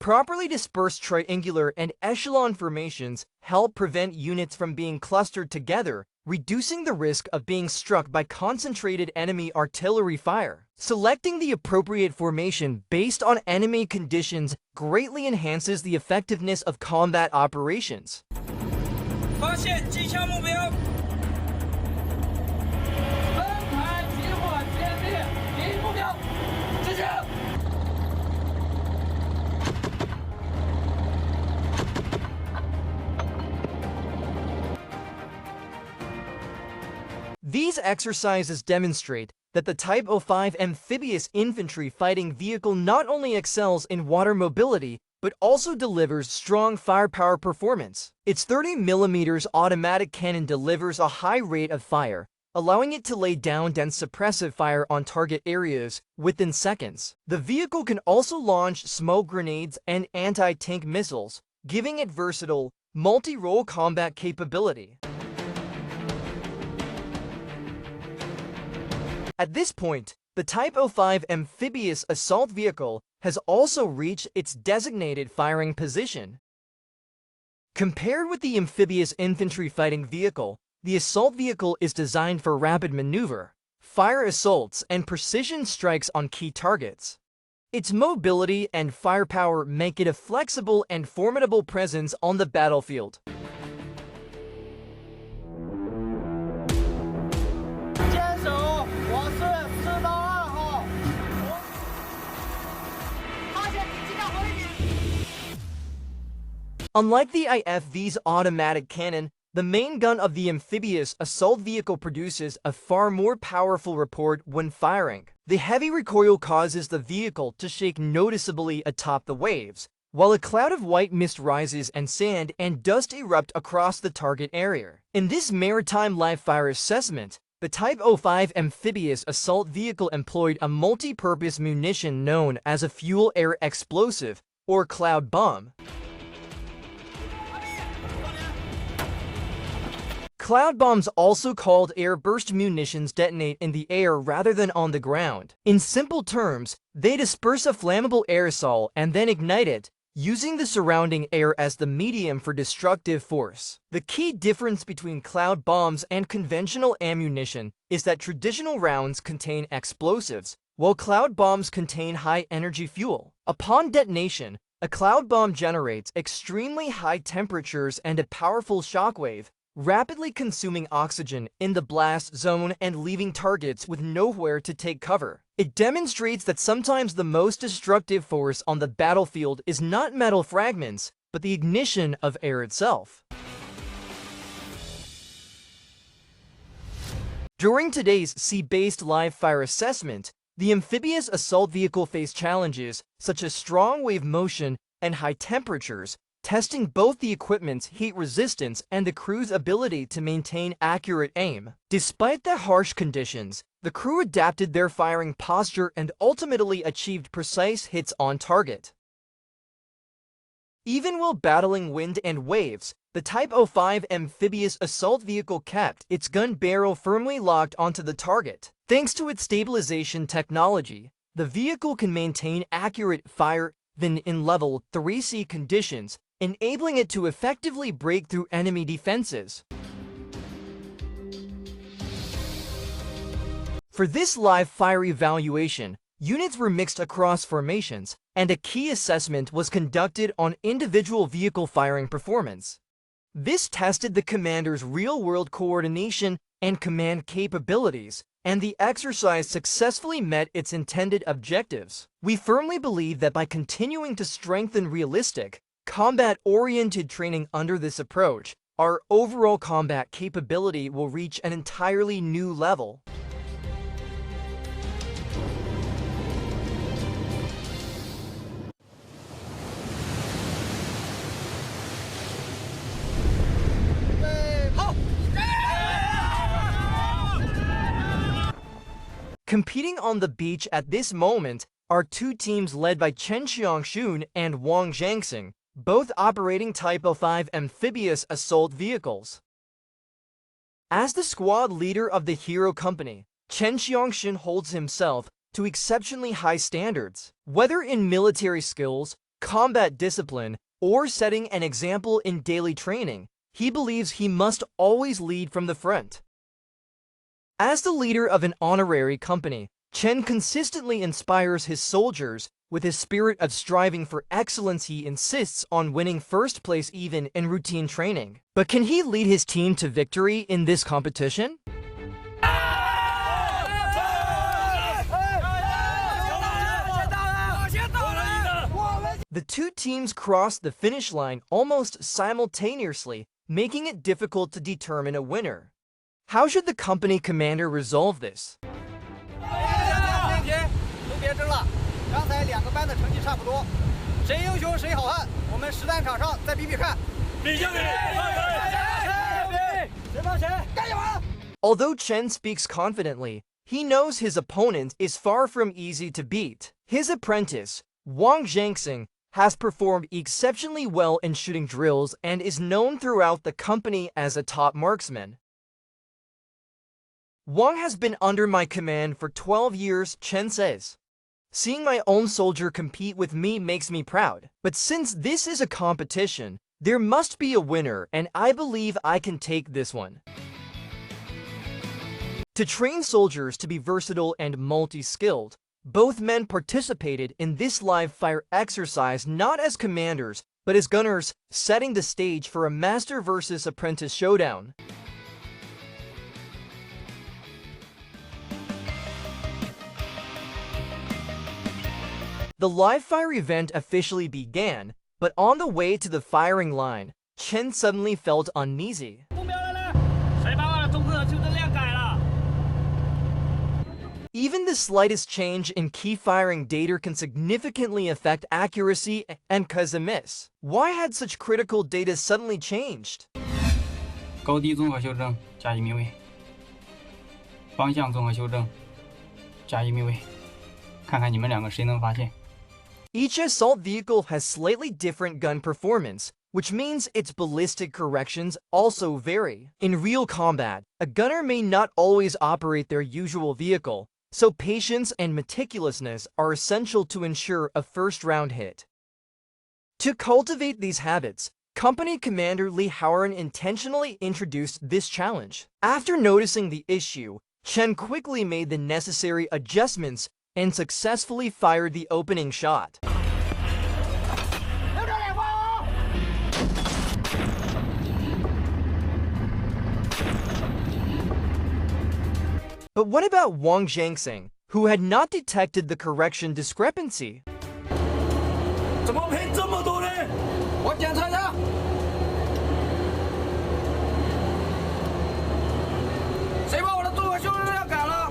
Properly dispersed triangular and echelon formations help prevent units from being clustered together, reducing the risk of being struck by concentrated enemy artillery fire. Selecting the appropriate formation based on enemy conditions greatly enhances the effectiveness of combat operations. 发现机枪目标。分排集火歼灭，敌目标，执行。 These exercises demonstrate that the Type 05 amphibious infantry fighting vehicle not only excels in water mobility, but also delivers strong firepower performance. Its 30mm automatic cannon delivers a high rate of fire, allowing it to lay down dense suppressive fire on target areas within seconds. The vehicle can also launch smoke grenades and anti-tank missiles, giving it versatile, multi-role combat capability. At this point, the Type 05 amphibious assault vehicle has also reached its designated firing position. Compared with the amphibious infantry fighting vehicle, the assault vehicle is designed for rapid maneuver, fire assaults, and precision strikes on key targets. Its mobility and firepower make it a flexible and formidable presence on the battlefield. Unlike the IFV's automatic cannon, the main gun of the amphibious assault vehicle produces a far more powerful report when firing. The heavy recoil causes the vehicle to shake noticeably atop the waves, while a cloud of white mist rises and sand and dust erupt across the target area. In this maritime live-fire assessment, the Type 05 amphibious assault vehicle employed a multi-purpose munition known as a fuel-air explosive, or cloud bomb. Cloud bombs, also called air-burst munitions, detonate in the air rather than on the ground. In simple terms, they disperse a flammable aerosol and then ignite it, using the surrounding air as the medium for destructive force. The key difference between cloud bombs and conventional ammunition is that traditional rounds contain explosives, while cloud bombs contain high-energy fuel. Upon detonation, a cloud bomb generates extremely high temperatures and a powerful shockwave, rapidly consuming oxygen in the blast zone and leaving targets with nowhere to take cover. It demonstrates that sometimes the most destructive force on the battlefield is not metal fragments, but the ignition of air itself. During today's sea-based live-fire assessment, the amphibious assault vehicle faced challenges such as strong wave motion and high temperatures, testing both the equipment's heat resistance and the crew's ability to maintain accurate aim. Despite the harsh conditions, the crew adapted their firing posture and ultimately achieved precise hits on target. Even while battling wind and waves, the Type 05 amphibious assault vehicle kept its gun barrel firmly locked onto the target. Thanks to its stabilization technology, the vehicle can maintain accurate fire even in level 3C conditions, enabling it to effectively break through enemy defenses. For this live fire evaluation, units were mixed across formations, and a key assessment was conducted on individual vehicle firing performance. This tested the commander's real-world coordination and command capabilities, and the exercise successfully met its intended objectives. We firmly believe that by continuing to strengthen realistic, combat-oriented training under this approach, our overall combat capability will reach an entirely new level. Competing on the beach at this moment are two teams led by Chen Xiangxun and Wang Zhangxing, both operating Type 05 amphibious assault vehicles. As the squad leader of the hero company, Chen Xiangxun holds himself to exceptionally high standards. Whether in military skills, combat discipline, or setting an example in daily training, he believes he must always lead from the front. As the leader of an honorary company, Chen consistently inspires his soldiers. With his spirit of striving for excellence, he insists on winning first place even in routine training. But can he lead his team to victory in this competition? The two teams cross the finish line almost simultaneously, making it difficult to determine a winner. How should the company commander resolve this? 刚才两个班的成绩差不多，谁英雄谁好汉，我们实战场上再比比看。比就比，谁帮谁，干一把！ Although Chen speaks confidently, he knows his opponent is far from easy to beat. His apprentice, Wang Zhangxing, has performed exceptionally well in shooting drills and is known throughout the company as a top marksman. Wang has been under my command for 12 years, Chen says. Seeing my own soldier compete with me makes me proud. But since this is a competition, there must be a winner, and I believe I can take this one. To train soldiers to be versatile and multi-skilled, both men participated in this live fire exercise not as commanders, but as gunners, setting the stage for a master versus apprentice showdown. The live fire event officially began, but on the way to the firing line, Chen suddenly felt uneasy. Even the slightest change in key firing data can significantly affect accuracy and cause a miss. Why had such critical data suddenly changed? 高低综合修正加1米位，方向综合修正加1米位，看看你们两个谁能发现。 Each assault vehicle has slightly different gun performance, which means its ballistic corrections also vary. In real combat, a gunner may not always operate their usual vehicle, so patience and meticulousness are essential to ensure a first-round hit. To cultivate these habits, Company Commander Li Haoran intentionally introduced this challenge. After noticing the issue, Chen quickly made the necessary adjustments and successfully fired the opening shot. But what about Wang Zhangxing, who had not detected the correction discrepancy? 怎么赔这么多人？我检查一下。谁把我的综合修正量改了？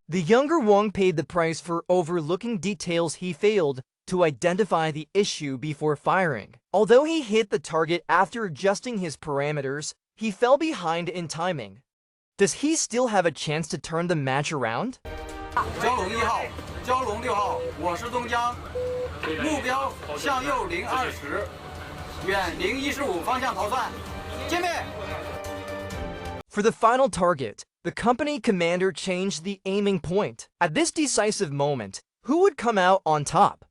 The younger Wang paid the price for overlooking details he failed to identify the issue before firing. Although he hit the target after adjusting his parameters, he fell behind in timing. Does he still have a chance to turn the match around? 蛟龙1号，蛟龙6号，我是东江，目标向右020，远015方向逃窜，见面。 For the final target, the company commander changed the aiming point. At this decisive moment, who would come out on top?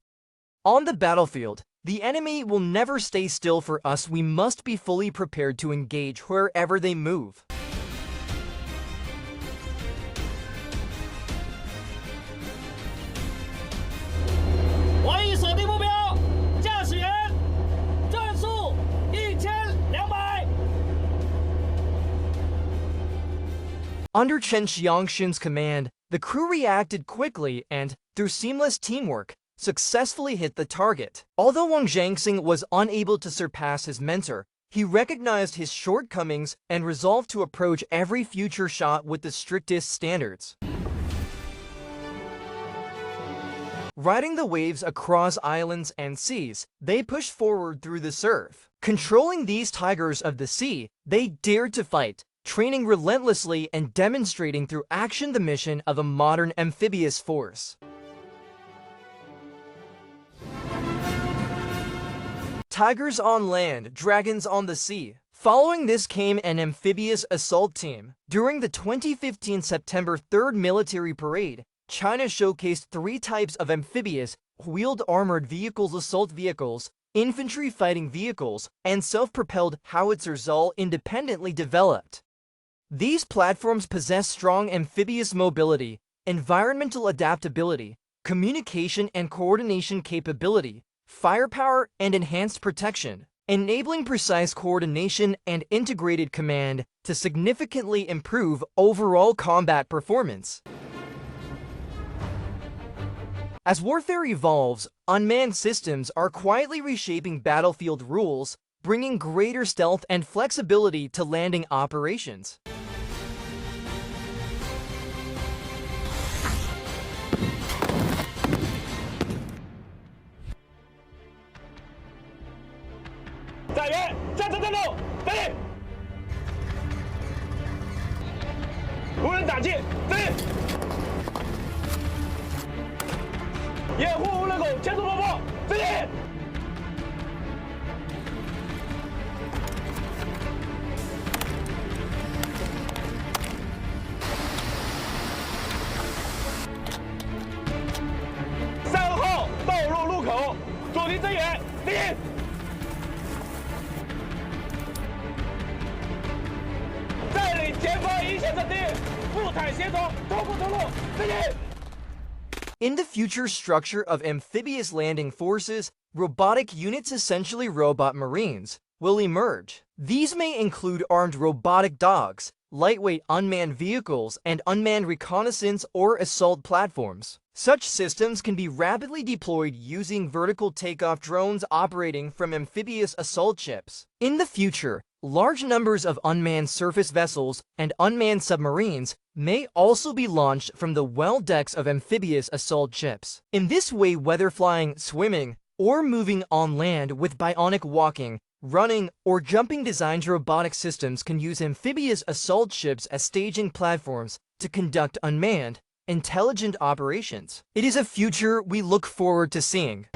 On the battlefield, the enemy will never stay still for us. We must be fully prepared to engage wherever they move. Under Chen Xiangxin's command, the crew reacted quickly and, through seamless teamwork, successfully hit the target. Although Wang Zhangxing was unable to surpass his mentor, he recognized his shortcomings and resolved to approach every future shot with the strictest standards. Riding the waves across islands and seas, they pushed forward through the surf. Controlling these tigers of the sea, they dared to fight, training relentlessly and demonstrating through action the mission of a modern amphibious force. Tigers on land, dragons on the sea. Following this came an amphibious assault team. During the 2015 September 3rd military parade, China showcased 3 types of amphibious wheeled armored vehicles, assault vehicles, infantry fighting vehicles, and self-propelled howitzers all independently developed. These platforms possess strong amphibious mobility, environmental adaptability, communication and coordination capability, firepower, and enhanced protection, enabling precise coordination and integrated command to significantly improve overall combat performance. As warfare evolves, unmanned systems are quietly reshaping battlefield rules, bringing greater stealth and flexibility to landing operations. In the future structure of amphibious landing forces, robotic units, essentially robot marines, will emerge. These may include armed robotic dogs, lightweight unmanned vehicles, and unmanned reconnaissance or assault platforms. Such systems can be rapidly deployed using vertical takeoff drones operating from amphibious assault ships. In the future, large numbers of unmanned surface vessels and unmanned submarines may also be launched from the well decks of amphibious assault ships. In this way, whether flying, swimming, or moving on land with bionic walking, running, or jumping designs, robotic systems can use amphibious assault ships as staging platforms to conduct unmanned, intelligent operations. It is a future we look forward to seeing.